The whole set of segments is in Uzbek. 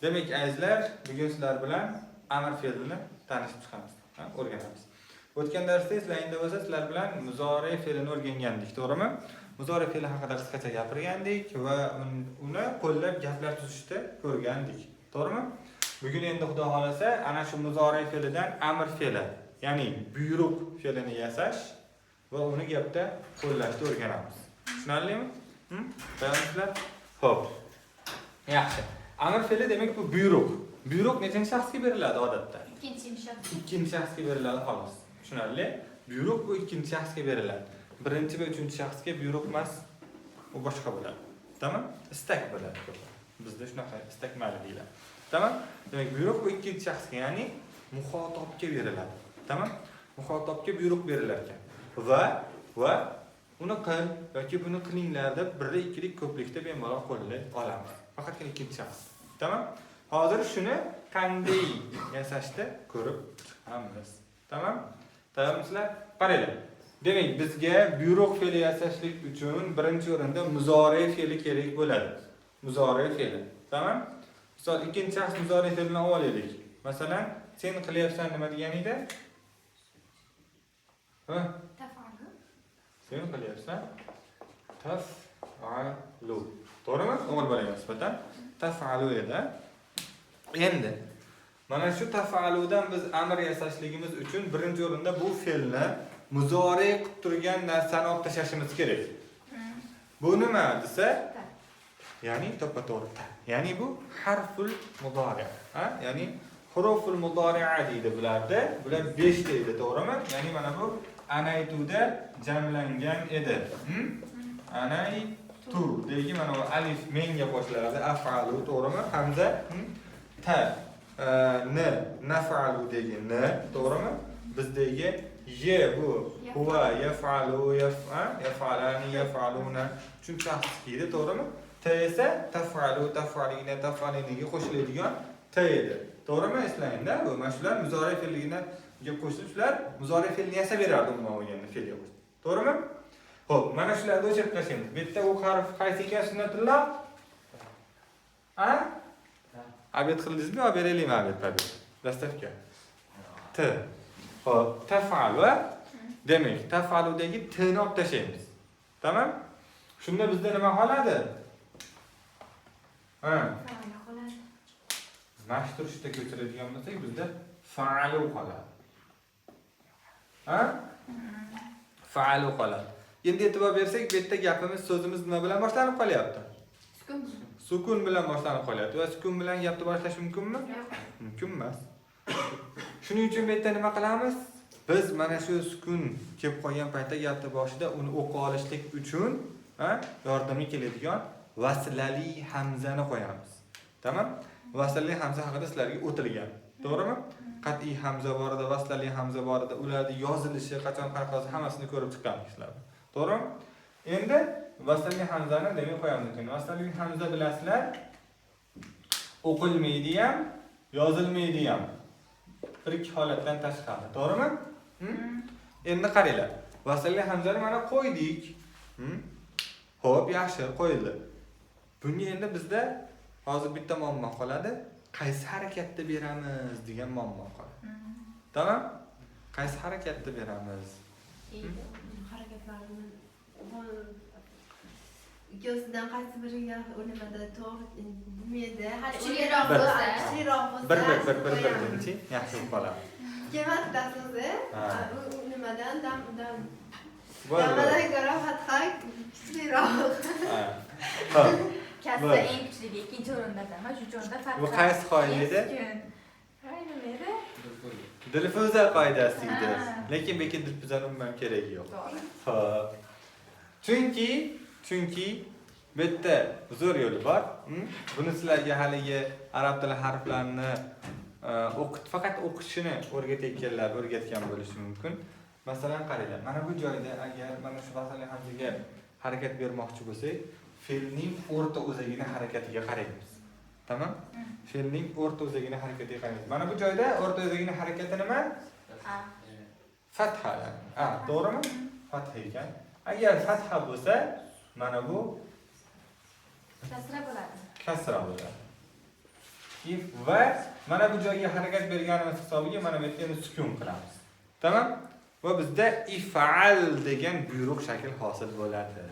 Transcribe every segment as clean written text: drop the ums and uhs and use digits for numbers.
Demek azizlar, bugun sizlar bilan amr fe'lini tanishib chiqamiz, o'rganamiz. O'tgan darsda eslayingda bo'lsa, sizlar bilan muzori fe'lini o'rgangandik, to'g'rimi? Muzori fe'li haqida qisqacha gapirgandik va uni qo'llab gaplar tuzishda ko'rgandik, to'g'rimi? Bugun endi Xudo xolasa ana shu muzori fe'lidan amr fe'li, ya'ni buyruq fe'lini yasash va uni gapda qo'llashni o'rganamiz. Tushunarlimi? Tayyormisizlar? Xo'p. Yaxshi. Amr fe'li demak bu buyruq. Buyruq nechanchi shaxsga beriladi odatda? Ikkinchi shaxsga beriladi xolos. Tushunarli? Buyruq bu ikkinchi shaxsga beriladi. Birinchi va uchinchi shaxsga buyruq emas, u boshqa bo'ladi. Tamam? Istak bo'ladi. Bizda shunaqa istak mayli deyiladi. Tamam? Demak, buyruq bu ikkinchi shaxsga, ya'ni muxotobga beriladi. Tamam? Muxotobga buyruq berilar ekan. Va uni qil yoki buni qilinglar deb birli ikkilik ko'plikda bemalol qo'llay olamiz. Faqatgina ikkinchi shaxs. Tamam? Hozir shuni qanday yasashda ko'rib chiqamiz. Tamam? Tayyormisizlar? Qaranglar. Demak, bizga buyruq fe'li yasashlik uchun birinchi o'rinda muzori fe'li kerak bo'ladi. Muzori fe'li. Tamam? Misol ikkinchi shaxs muzori fe'lini olaylik. Masalan, sen qilyapsan nima degan edi? Taf'alu. Sen qilyapsan? Taf'alu. To'g'rimi? O'g'il bolaga nisbatan taf'alu edi. Endi mana shu taf'aludan biz amr yasashligimiz uchun birinchi o'rinda bu fe'lni muzori qilib turgan narsani olib tashlashimiz kerak. Bu nima desa? Ya'ni to'ppa-to'g'ri ta. Ya'ni bu harful mudori, ya'ni huruful mudori'a deydi bularda. Bular 5 ta edi, to'g'rimi? Ya'ni mana bu anaytuda jamlangan edi. Anaytu deyki mana bu alif menga qo'shiladi, af'alu, to'g'rimi? Hamza ta naf'alu degan n, to'g'rimi? Bizdagi ye bu huwa yaf'alu yaf'alani yaf'aluna uchinchi shaxs keldi, to'g'rimi? Ta esa taf'alu taf'alina taf'aliniga qo'shiladigan ta edi. To'g'rimi? Eslangda, bu mashhurlar muzori fe'liga qo'shilib shular muzori fe'lni yasab berardi umuman olganda fe'lga qo'shib. To'g'rimi? Xo'p, mana shularni o'chirib tashlaymiz. Bu yerda u harf qaysi ekan sunnatulloh? Abed qildingizmi? Olib beraylikmi abed? Dastavka. T. Xo'p, taf'alu. Demak, taf'aludagi t-ni olib tashlaymiz. Tamam? Shunda bizda nima qoladi? Mashhur shunday ko'chiradigan bo'lsak, bizda fa'alu qoladi. Fa'alu qoladi. Endi e'tibor bersak, bu yerda gapimiz, so'zimiz nima bilan boshlanib qolyapti? Sukun bilan boshlanib qolyapti. Va sukun bilan gapni boshlash mumkinmi? Mumkin emas. Shuning uchun bu yerda nima qilamiz? Biz mana shu sukun kelib qolgan paytda gapni boshida uni o'qib olishlik uchun yordamga keladigan vaslali hamzani qo'yamiz. Tamam? Vaslali hamza haqida sizlarga o'tilgan. To'g'rimi? Qat'iy hamza bor edi, vaslali hamza bor edi. Ularning yozilishi, qachon qanaqa hammasini ko'rib chiqqanmiz sizlar. To'g'rimi? Endi vaslali hamzani demak qo'yamiz ekan. Vaslali hamza bilasizlar, o'qilmaydi ham, yozilmaydi ham. Bir ikki holatdan tashqari. To'g'rimi? Endi qaranglar. Vaslali hamzani mana qo'ydik. Xo'p, yaxshi, qo'yildi. Bunga endi bizda hozir bitta muammo qoladi. Qaysi harakatda beramiz degan muammo qoladi. Tamam? Qaysi harakatda beramiz? Harakatlarni ikkalasidan qaysi biriga o'limada to'g'ri nimada kuchliroq bo'lsa, bir yaxshi bo'lib qoladi. Kematda so'zi nimadan damdan ko'ra fatha kuchliroq. Kasra eng kuchligi ikkinchi o'rinda, uchinchi o'rinda fatha. Bu qaysi qoida edi? Dilfuza qoidasi edi. Lekin bekin dilfuzani umuman keragi yo'q. Xo'p. Chunki bu yerda zo'r yo'li bor. Buni sizlarga haligi arab tili harflarini faqat o'qishini o'rgatgan bo'lishi mumkin. Masalan, qaranglar. Mana bu joyda agar mana shu vasalli hamzaga harakat bermoqchi bo'lsak, fe'lning o'rta o'zagini harakatiga qaraymiz. Tamam? Fe'lning o'rta o'zagini harakatiga qaraymiz. Mana bu joyda o'rta o'zagini harakati nima? Fatha. To'g'rimi? Fatha ekan. Agar fatha bo'lsa, mana bu kasra bo'ladi. Kasra bo'ladi. if va mana bu joyga harakat berganimiz hisobiga mana bu yerga endi sukun qilamiz. Tamam? Va bizda if'al degan buyruq shakl hosil bo'ladi.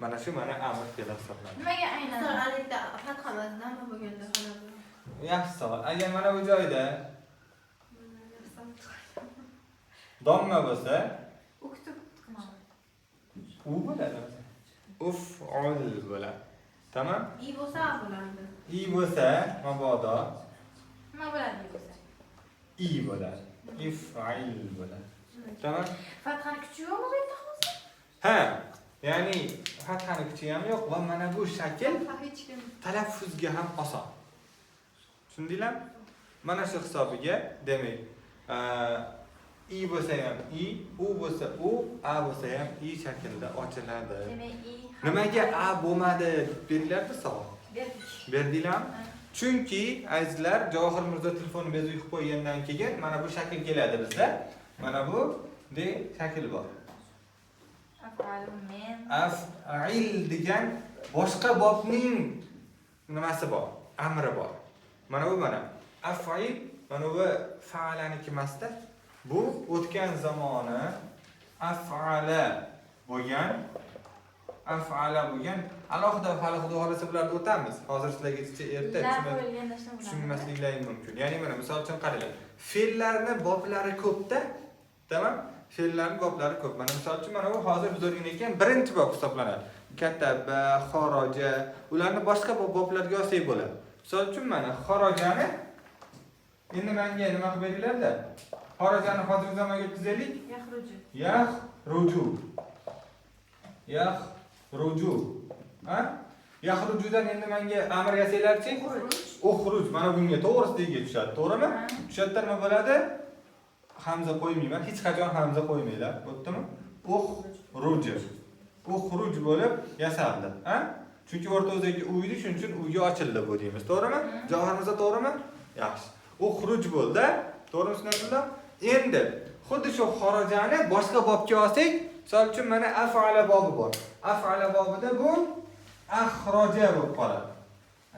Mana shu mana amr fe'li hisoblanadi. Nimaga aynan? Alifda fatha emasdanmi bo'lganda qoladi? Yaxshi savol. Agar mana bu joyda domma bo'lsa, Uktub qilmadim. u bo'ladi. Uf'ul bo'ladi. Tamam? I bo'lsa A bo'ladi. I bo'lsa, mabodo Nima bo'ladi bo'lsa? I bo'ladi. If'il bo'ladi. Tamam? Fathani kuchi yo'qmi bu yerda hozir? Ha, ya'ni fathani kuchi ham yo'q va mana bu shakl Hech kim. talaffuzga ham oson. Tushundinglar? Mana shu hisobiga, demak, I bo'lsa ham I, U bo'lsa U, A bo'lsa ham I shaklda ochiladi. Demak, i. Nimaga A bo'lmadi dedinglar-ku savol? Berdik. Berdinglarmi? Chunki azizlar Javohir Mirzo telefonni bezib qo'yib qo'ygandan keyin mana bu shakl keladi bizda. Mana bu de shakl bor. Af'alun min. Af'il degan boshqa bobning nimasi bor? Amri bor. Mana bu mana af'il, mana bu fa'laniki emasda. Bu o'tgan zamoni af'ala bo'lgan, alohida holasi bilan o'tamiz. Hozir sizlarga erta tushunmasliklaring mumkin. Ya'ni mana misol uchun qaranglar. Fe'llarning boblari ko'pda, tamam? Fe'llarning boblari ko'p. Mana misol uchun mana bu hozir biz o'rganayotgan birinchi bob hisoblanadi. Kataba, xaraja, ularni boshqa boblarga olsak bo'ladi. Misol uchun mana xarajani endi menga nima qilib beringlar-da? Xarajani hozirgi zamonga yetkazaylik. Yaxruju. Yaxruju. Ha? Yaxrujudan endi menga amr yasanglar-chi? Uxruj. Mana bunga to'g'risiga tushadi, to'g'rimi? Shu yerda nima bo'ladi? Hamza qo'ymayman. Hech qachon hamza qo'ymanglar. Bo'ptimi? Uxruj. Uxruj bo'lib yasaldi. Ha? Chunki o'rtadagi u edi, shuning uchun uyga ochildi bu deymiz. To'g'rimi? Javohirimiz to'g'rimi? Yaxshi. Uxruj bo'ldi. To'g'rimi sizlar? Endi xuddi shu xarajani boshqa bobga olsak, misol uchun mana af'ala bobi bor. Af'ala bobida bu axroja bo'lib qoladi.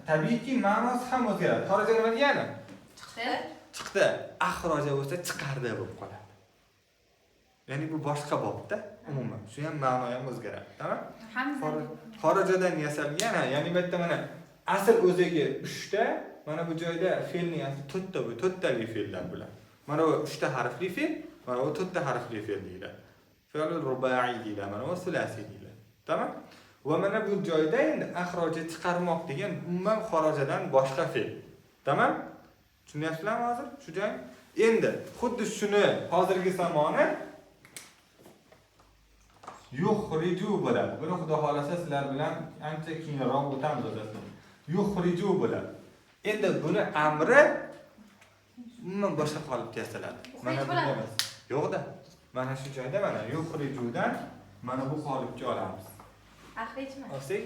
Tabiiyki ma'nosi ham o'zgaradi. Xaraja nima degani? Chiqdi. Axroja bo'lsa chiqardi bo'lib qoladi. Ya'ni bu boshqa bobda umuman. Shu ham ma'no ham o'zgaradi, tamam? Xarajadan yasalgan, ya'ni bu yerda mana asl o'ziga 3 ta, mana bu joyda fe'lning asli 4 ta, 4 tali fe'llar bilan. Mana bu 3 ta harfli fe'l, mana bu 4 ta harfli fe'l deyiladi. Fe'l rubai deyiladi, mana bu sulasi deyiladi. Tamam? Va mana bu joyda endi axroja chiqarmoq degan umuman xarajadan boshqa fe'l. Tamam? Tushunyapsizlarmi hozir? Shu joy. Endi xuddi shuni hozirgi zamoni yuxriju bo'ladi. Buni xudo xolasa sizlar bilan ancha keyinroq o'tamiz o'zasiz. Yuxriju bo'ladi. Endi buni amri umuman boshqa holatda yasaladi. Mana bu emas. Yo'qda. Mana shu joyda mana yuxrijudan mana bu holatga olamiz. Axrijmi? Olsak,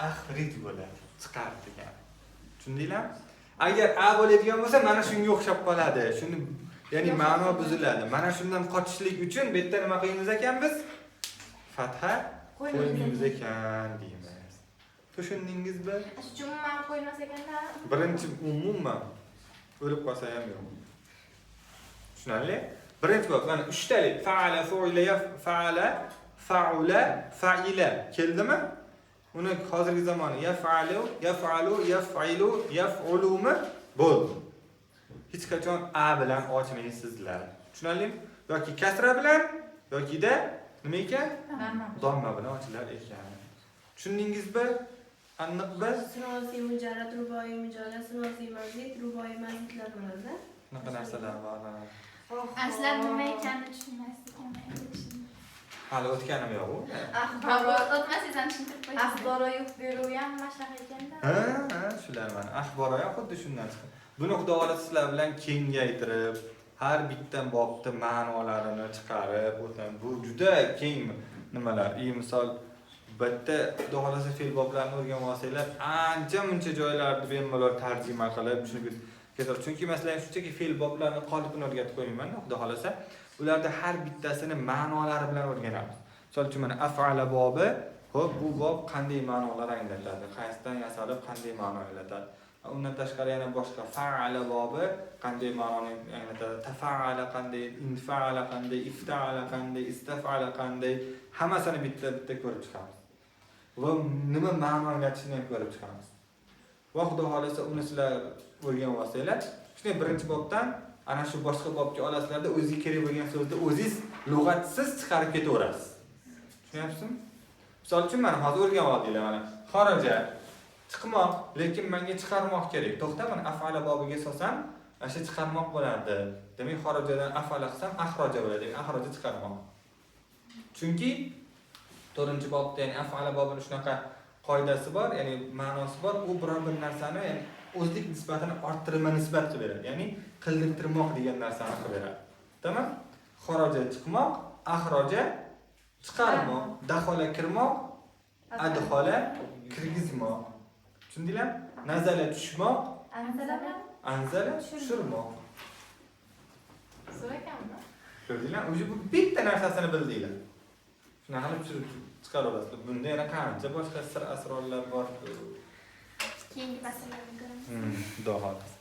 axrij bo'ladi. Chiqar degan. Tushundinglar? Agar a bo'ladigan bo'lsa, mana shunga o'xshab qoladi. Shuni, ya'ni ma'no buziladi. Mana shundan qochishlik uchun bu yerda nima qilamiz ekan biz? Fatha qo'ymaymiz ekan deymiz. Tushundingizmi? Shu umuman qo'ymas ekanda. Birinchi umuman o'lib qolsa ham yo'q. Tushunarli? Birinchi bob mana 3 talik fa'ala, fu'ila, yaf'ala, fa'ula, fa'ila keldimi? Uni hozirgi zamoni yaf'alu, yaf'alu, yaf'ilu, yaf'ulumi bo'ldi. Hech qachon a bilan ochmaysizlar. Tushunarlimi? Yoki kasra bilan yoki da nima ekan? Domma bilan ochilar ekan. Tushundingizmi? Aniq biz Sunosiy mujarrad, ruboiy mujarrad, sunosiy mazid, ruboiy mazidlar bo'ladi. Bunaqa narsalar bor. Aslan nima ekanini tushunmasdim. Hali o'tganim yo'q-ku. O'tmasangiz ham tushuntirib qo'ying. Axboro yo'q beruv ham mashaq ekanda. Ha, shular mana. Axboro ham xuddi shundan chiqadi. Buni xudo xolasa sizlar bilan kengaytirib, har bitta bobni ma'nolarini chiqarib o'tamiz. Bu juda keng nimalar. Misol bitta xudo xolasa fe'l boblarini o'rganib olsanglar, ancha-muncha joylarni bemalol tarjima qilib tushunib ketadi. Chunki masalan shunchaki fe'l boblarini qolipini o'rgatib qo'ymayman, xudo xolasa. Ularda har bittasini ma'nolari bilan o'rganamiz. Misol uchun mana af'ala bobi, xo'p, bu bob qanday ma'nolar anglatadi? Qaysidan yasalib qanday ma'no anglatadi? Undan tashqari yana boshqa fa'ala bobi qanday ma'noni anglatadi? Tafa'ala qanday, infa'ala qanday, ifta'ala qanday, istaf'ala qanday, hammasini bitta ko'rib chiqamiz. Va nima ma'no anglatishini ham ko'rib chiqamiz. Va xudo xolisa uni sizlar o'rganib olsanglar, shunday birinchi bobdan ana shu boshqa bobga olasizlarda o'zingizga kerak bo'lgan so'zni o'zingiz lug'atsiz chiqarib ketaverasiz. Tushunyapsizmi? Misol uchun mana hozir o'rganib oldinglar mana. Xaraja chiqmoq, lekin menga chiqarmoq kerak. To'xta, mana af'ala bobiga solsam, ana shu chiqarmoq bo'ladi. Demak, xarajadan af'ala qilsam, axroja bo'ladi. Demak, axroja chiqarmoq. Chunki 4-bobda, ya'ni af'ala bobining shunaqa qoidasi bor, ya'ni ma'nosi bor. U biror bir narsani, ya'ni o'zlik nisbatini orttirma nisbat qilib beradi. Ya'ni qildirtirmoq degan narsani qilib beradi. Tamam? Xaraja chiqmoq, axroja chiqarmoq, daxola kirmoq, adxola kirgizmoq. Tushundinglar? Nazala tushmoq, anzala tushirmoq. Zo'r ekanmi? Ko'rdinglar? O'sha bu bitta narsasini bildinglar. Shunaqa qilib tushirib chiqaraverasizlar. Bunda yana qancha boshqa sir asrorlar bor. Keyingi fasllarni ko'ramiz. Xudo xohlasa.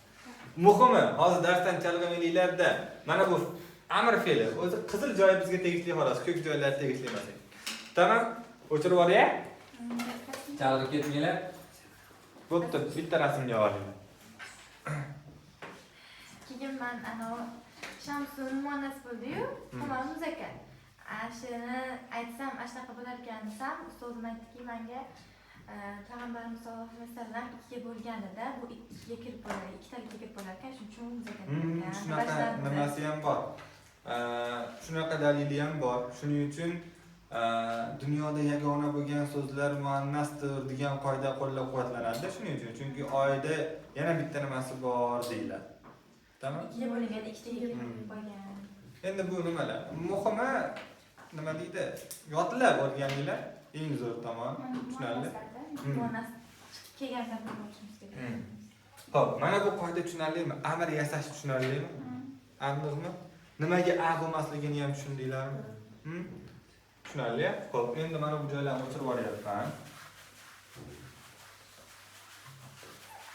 Muhimi, hozir darsdan chalg'imliklarda mana bu amr fe'li o'zi qizil joyi bizga tegishli xolos, ko'k joylari tegishli emas. Tamam? O'chirib olay. Chalg'ib ketmanglar. Bo'pti, bitta rasmga oling. Keyin men Shamsun muannas bo'ldi-yu, hamma muzakkar. Shuni aytsam, shunaqa bo'lar ekan desam, ustozim aytdiki menga Payg'ambarimiz sollallohu alayhi vasallam 2 ga bo'lganida bu 2 ga kirib bo'ladi, 2 taga kirib bo'lar ekan, shuning uchun muzakkar ekan. Shunaqa nimasi ham bor. Shunaqa dalili ham bor. Shuning uchun dunyoda yagona bo'lgan so'zlar muannasdir degan qoida qo'llab-quvvatlanadi. Shuning uchun, chunki oyda yana bitta nimasi bor deyiladi. Tamam? 2 ga bo'lgan, 2 taga kirib bo'lgan. Endi bu nimalar? Muhimi nima deydi? Yodlab olganinglar eng zo'r tomon. Tushunarli? Muannas chiqib kelgandan bo'lishimiz kerak. Xo'p, mana bu qoida tushunarlimi? Amr yasash tushunarlimi? Aniqmi? Nimaga a bo'lmasligini ham tushundinglarmi? Tushunarli? Xo'p, endi mana bu joylarni o'chirib olyapman.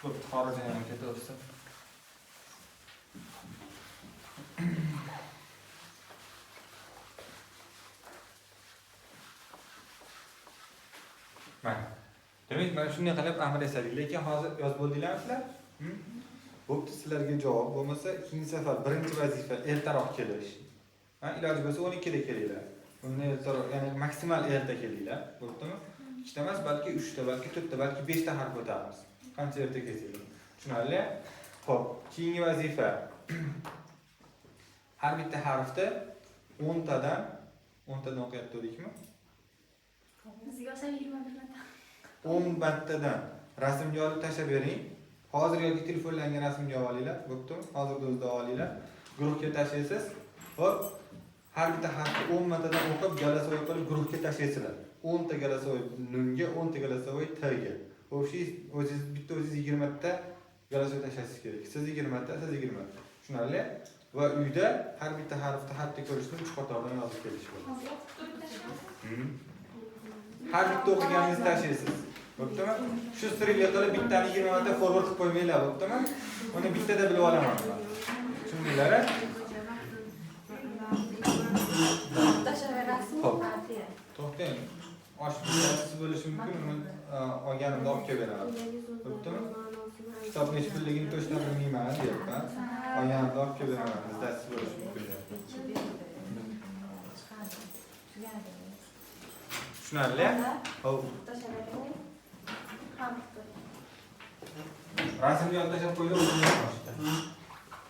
Xo'p, xorijan ham ketaversin. Demak, mana shunday qilib amr yasadik, lekin hozir yozib bo'ldinglarmi sizlar? Bo'pti, sizlarga javob bo'lmasa, keyingi safar birinchi vazifa ertaroq kelish. Iloji bo'lsa 12 da kelinglar. Undan ertaroq, ya'ni maksimal erta kelinglar. Bo'ptimi? 2 ta emas, balki 3 ta, balki 4 ta, balki 5 ta harf o'tamiz. Qancha erta kelsanglar. Tushunarli? Xo'p, keyingi vazifa har bitta harfda 10 tadan o'qiyotdikmi? Bizga olsa 21 marta. 10 battadan rasmga olib tashlab bering. Hozir yoki telefonlarga rasmga olinglar. Bo'ptimi? Hozirda o'zida olinglar. Guruhga tashlaysiz. Xo'p, har bitta harfni 10 martadan o'qib, galasoy qilib guruhga tashlaysizlar. 10 ta galasoy nunga, 10 ta galasoy tga. Xo'p, o'zingiz bitta o'zingiz 20 ta galasoy tashlashingiz kerak. Siz 20 ta, siz 20 ta. Tushunarli? Va uyda har bitta harfni xatda ko'rishni 3 qatordan yozib kelish kerak. Har bitta o'qiganingizni tashlaysiz. Bo'ptimi? Shu sirga qilib bittani 20 marta forward qilib qo'ymanglar, bo'ptimi? Uni bittada bilib olaman. Tushundinglar? To'xtang. Oshpizasiz bo'lishi mumkin, uni olganimda olib kelib beraman. Bo'ptimi? Kitobning pulligini to'shdan bilmayman, deyapman. Olganimda olib kelib beraman, bizasiz bo'lishi mumkin. Tushunarli? Xo'p. Rasmga olib tashlab qo'yinglar, o'zingizga boshqa.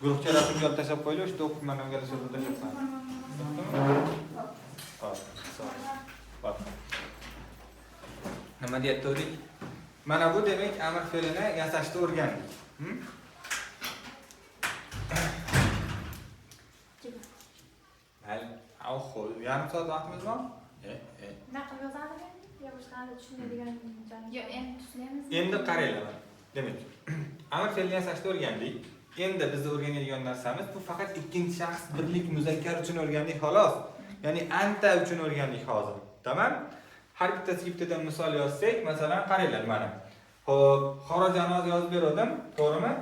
Guruhga rasmga olib tashlab qo'yinglar, shu o'qib mana bunga tashlab qo'ying. Xo'p. Nima deyaptik? Mana bu demak amr fe'lini yasashni o'rgandik. Mayli, xo'p, yarim soat vaqtimiz bor? Naql yozadimi? Yo boshqa tushunadigan joy. Yo, endi tushunamiz. Endi qaranglar. Demak, amr fe'lini yasashni o'rgandik. Endi biz o'rganadigan narsamiz bu faqat ikkinchi shaxs birlik muzakkar uchun o'rgandik xolos. Ya'ni anta uchun o'rgandik hozir. Tamam? Har bittasiga bittadan misol yozsak, masalan, qaranglar mana. Xo'p, xorojani hozir yozib berdim, to'g'rimi?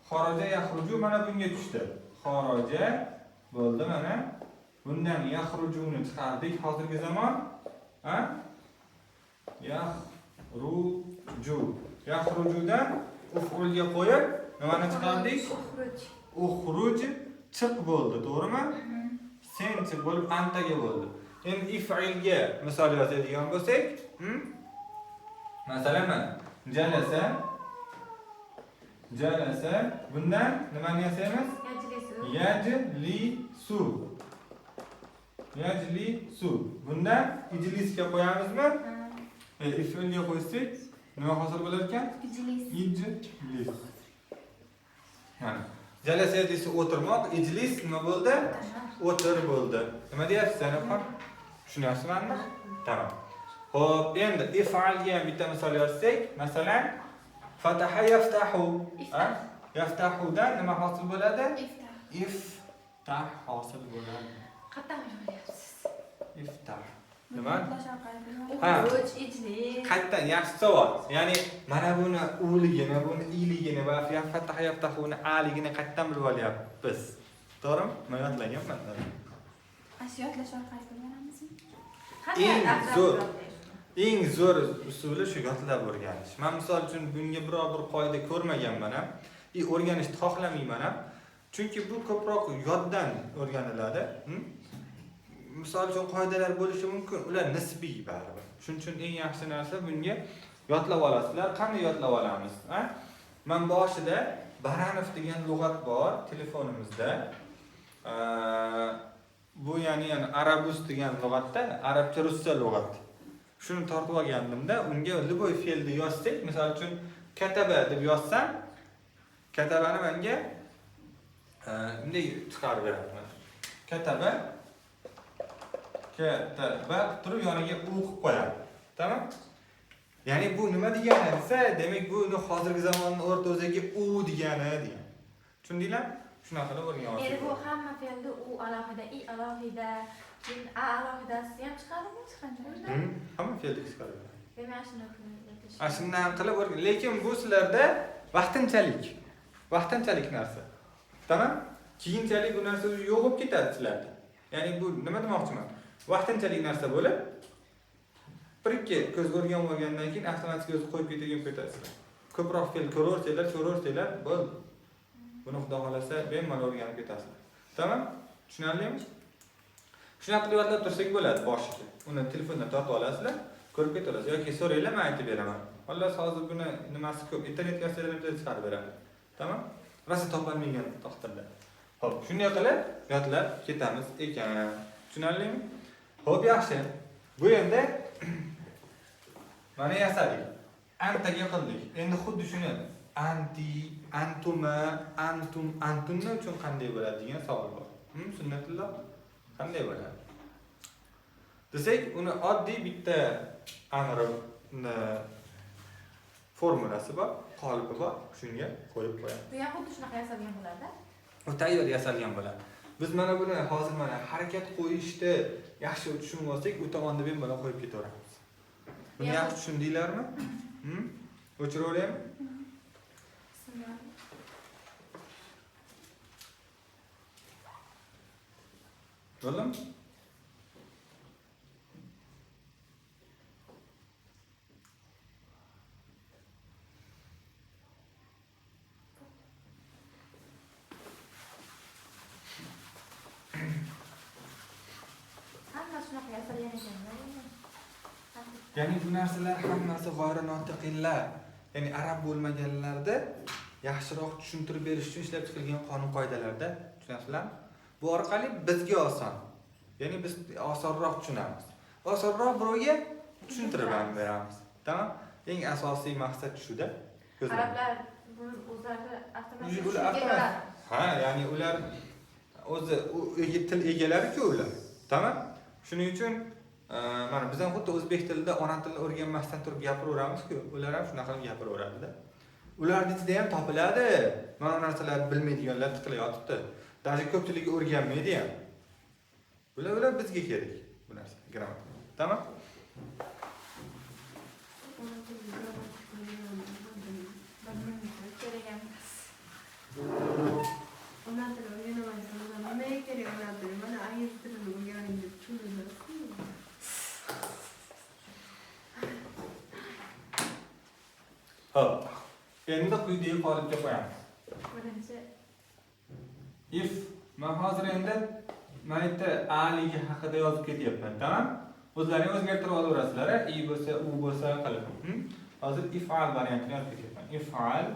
Xoroja yaxruju mana bunga tushdi. Xoroja bo'ldi mana. Bundan yaxrujuni chiqardik hozirgi zamon. Ha? Yaxruju. Yaxrujudan uf'ulga qo'yib, nimani chiqardik? Uxruj chiq bo'ldi, to'g'rimi? Sen chiq bo'lib antaga bo'ldi. Endi if'ilga misol yozadigan bo'lsak, masalan mana jalasa bundan nimani yasaymiz? Yajlisu. Bundan ijlisga qo'yamizmi? If'ilga qo'ysak nima hosil bo'lar ekan? Ijlis. Yani jalasa yajlisu o'tirmoq, ijlis nima bo'ldi? O'tir bo'ldi. Nima deyapsiz, Zaynabxon? Tushunyapsizmi? Tamam. Xo'p, endi if'alga ham bitta misol yozsak, masalan, fataha yaftahu. Yaftahudan nima hosil bo'ladi? Iftah hosil bo'ladi. Qattan yozasiz. Iftah. Nima? Uxruj, ijlis. Qayerdan? Yaxshi savol. Ya'ni mana buni uligini, buni iligini va fataha yaftahuni aligini qayerdan bilib olyapmiz? To'g'rimi? Men yodlaganman. Asiyotlash orqali bilganamizmi? Eng zo'r usuli shu yodlab o'rganish. Men misol uchun bunga biror bir qoida ko'rmaganman ham, o'rganishni xohlamayman ham. Chunki bu ko'proq yoddan o'rganiladi. Misol uchun qoidalar bo'lishi mumkin, ular nisbiy baribir. Shuning uchun eng yaxshi narsa bunga yodlab olasizlar. Qanday yodlab olamiz? Men boshida Baranov degan lug'at bor telefonimizda. Bu ya'ni arabus degan lug'atda, arabcha ruscha lug'at. Shuni tortib olgandimda, unga liboy fe'lni yozsak, misol uchun kataba deb yozsam, katabani menga bunday chiqarib beradi. Kataba turib yoniga u qilib qo'yadi. Tamam? Ya'ni bu nima degani desa, demak bu hozirgi zamonning o'rtasiga u degani degan. Tushundinglar? Shunaqa qilib o'rganib Endi bu hamma fe'lda u alohida, i alohida, keyin a alohidasi ham chiqadimi? Chiqadi. Hamma fe'lda chiqadi. Demak, shuni qilib. Shundan qilib o'rgan. Lekin bu sizlarda vaqtinchalik narsa. Tamam? Keyinchalik bu narsa yo'q bo'lib ketadi sizlarda. Ya'ni bu nima demoqchiman? Vaqtinchalik narsa bo'lib, bir-ikki ko'z o'rganib olgandan keyin avtomatik o'zi qo'yib ketasizlar. Ko'proq fe'l ko'rarsanglar, bo'ldi. Buni xudo xolasa bemalol o'rganib ketasizlar. Tamam? Tushunarlimi? Shunaqa qilib yodlab tursak bo'ladi boshiga. Uni telefondan tortib olasizlar, ko'rib ketaverasiz yoki so'ranglar, men aytib beraman. Xullas hozir buni nimasi ko'p, internetga yozsanglar chiqarib beradi. Tamam? Rosa topolmagan taqdirda. Xo'p, shunday qilib yodlab ketamiz ekan. Tushunarlimi? Xo'p, yaxshi. Bu endi mana yasadik. Antaga qildik. Endi xuddi shuni anti, antuma, antum, antunni uchun qanday bo'ladi degan savol bor. Sunnatulloh qanday bo'ladi? Desak, uni oddiy bitta amri formulasi bor, qolibi bor, shunga qo'yib qo'yamiz. Bu ham xuddi shunaqa yasalgan bo'ladi. U tayyor yasalgan bo'ladi. Biz mana buni hozir mana harakat qo'yishda yaxshi tushunib olsak, u tomonni bemalol qo'yib ketaveramiz. Buni yaxshi tushundinglarmi? O'chiraveraymi? Bo'ldimi? Ya'ni bu narsalar hammasi g'oyri notiqillar. Ya'ni arab bo'lmaganlarda yaxshiroq tushuntirib berish uchun ishlab chiqilgan qonun qoidalarda, tushunasizlarmi? Bu orqali bizga oson. Ya'ni biz osonroq tushunamiz. Osonroq birovga tushuntirib beramiz. Tamam? Eng asosiy maqsad shuda. Arablar bu o'zlari avtomatik. Ha, ya'ni ular o'zi til egalari-ku ular. Tamam? Shuning uchun mana biz ham xuddi o'zbek tilida ona tilni o'rganmasdan turib gapiraveramiz-ku, ular ham shunaqa qilib gapiraveradi-da. Ularning ichida ham topiladi. Mana narsalarni bilmaydiganlar tiqilayotibdi. Даже ko'pchiligi o'rganmaydi ham. Bular bizga kerak bu narsa, grammatika. Tamam? Ona tilini o'rganamaysan. Nimaga kerak ona tili? Mana ayol tilini o'rganing deb tushundim. Hop. Endi quyidagi qolipga qo'yamiz. Birinchi If men hozir endi mana yerda a ligi haqida yozib ketyapman, tamam? O'zlaringiz o'zgartirib olaverasizlar, i bo'lsa, u bo'lsa qilib. Hozir if'al variantini yozib ketyapman. If'al,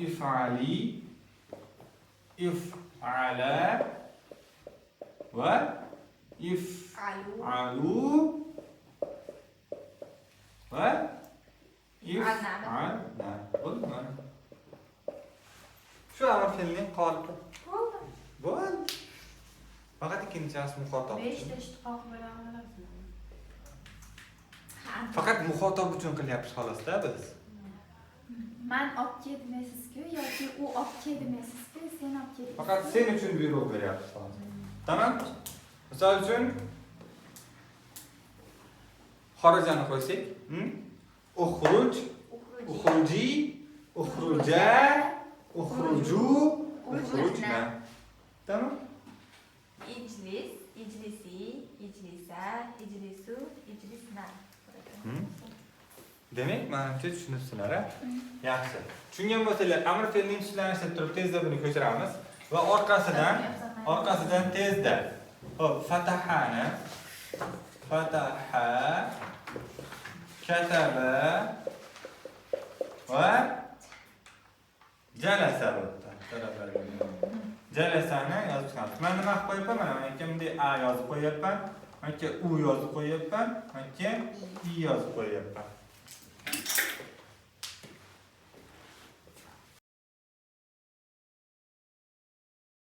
if'ali, if'ala va if'alu va if'alna. Bo'ldi. Shu amr fe'lining qolipi. Bo'ldi. Faqat ikkinchisi muxotob. 5 ta ishtiqoq bilan olasizmi? Faqat muxotob uchun qilyapmiz xolos-da biz. Men olib kel demaysiz-ku yoki u olib kel demaysiz-ku, sen olib kel. Faqat sen uchun buyruq beryapmiz hozir. Tamam? Misol uchun xorajani qo'ysak, uxruj, uxruji, uxruja, uxruju, uxrujna. Tamam? ijlis, ijlisi, ijlisa, ijlisu, ijlisna. Demak, menimcha tushunibsizlar, a? Yaxshi. Tushungan bo'lsanglar, amr fe'lining tushlanishiga turib tezda buni ko'chiramiz va orqasidan tezda. Xo'p, fatahani, fataha, kataba va jalasa bo'ldi. Jalasani yozib chiqamiz. Men nima qilib qo'yapman? Mana yerga bunday a yozib qo'yapman. Mana yerga u yozib qo'yapman. Mana yerga i yozib qo'yapman.